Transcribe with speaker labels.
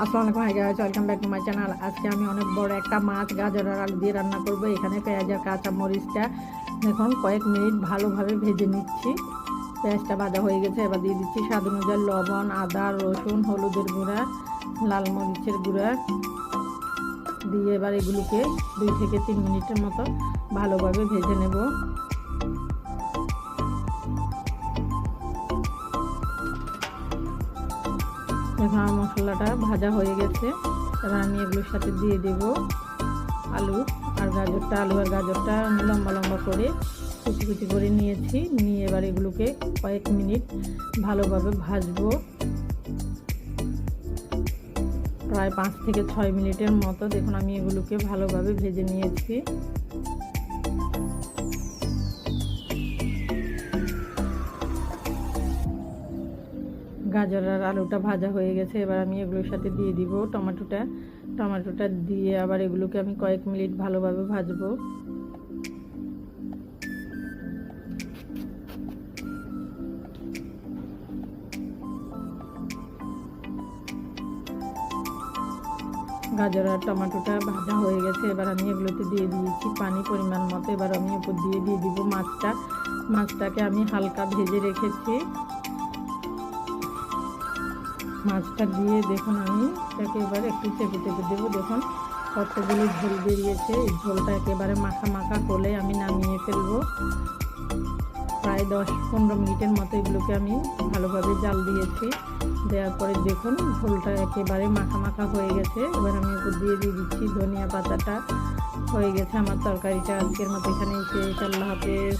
Speaker 1: আসসালামু আলাইকুম, hi guys, welcome back to my channel. আজকে আমি অনেক বড় একটা মাছ গাজর আর আলু দিয়ে রান্না করব। এখানে পেঁয়াজ আর কাঁচা মরিচটা দেখুন কয়েক মিনিট ভালোভাবে ভেজে নিচ্ছি। পেঁয়াজটা ভাজা হয়ে গেছে, এবার দিয়ে দিচ্ছি স্বাদ অনুযায়ী লবণ, আদা, রসুন, হলুদের গুঁড়া, লাল মরিচের গুঁড়া দিয়ে এবার এগুলোকে 2 থেকে 3 মিনিটের মতো ভালোভাবে ভেজে নেব। দেখুন আমার মশলাটা ভাজা হয়ে গেছে। এবার আমি এগুলোর সাথে দিয়ে দেব আলু আর গাজরটা। আলু আর গাজরটা আমি লম্বা লম্বা করে কুচি কুচি করে নিয়েছি। নিয়ে এবার এগুলোকে কয়েক মিনিট ভালোভাবে ভাজবো, প্রায় 5 থেকে 6 মিনিটের মতো। দেখুন আমি এগুলোকে ভালোভাবে ভেজে নিয়েছি। গাজর আর আলুটা ভাজা হয়ে গেছে, এবার আমি এগুলোর সাথে দিয়ে দিব টমেটোটা দিয়ে আবার এগুলোকে আমি কয়েক মিনিট ভালোভাবে ভাজবো। গাজর আর টমেটোটা ভাজা হয়ে গেছে, এবার আমি এগুলোতে দিয়ে দিয়েছি পানি পরিমাণ মতো। এবার আমি উপর দিয়ে দিব মাছটাকে আমি হালকা ভেজে রেখেছি। মাছটা দিয়ে দেখুন আমি এটাকে এবার একটু চেপে দেবো। দেখুন কতগুলো ঝোল বেরিয়েছে। এই ঝোলটা একেবারে মাখা মাখা করলে আমি নামিয়ে ফেলবো। প্রায় 10-15 মিনিটের মতো এগুলোকে আমি ভালোভাবে জাল দিয়েছি। দেওয়ার পরে দেখুন ঝোলটা একেবারে মাখা মাখা হয়ে গেছে। এবার আমি উপর দিয়ে দিচ্ছি ধনিয়া পাতাটা। হয়ে গেছে আমার তরকারিটা। আজকের মতো এখানে শেষ। আল্লাহ হাফেজ।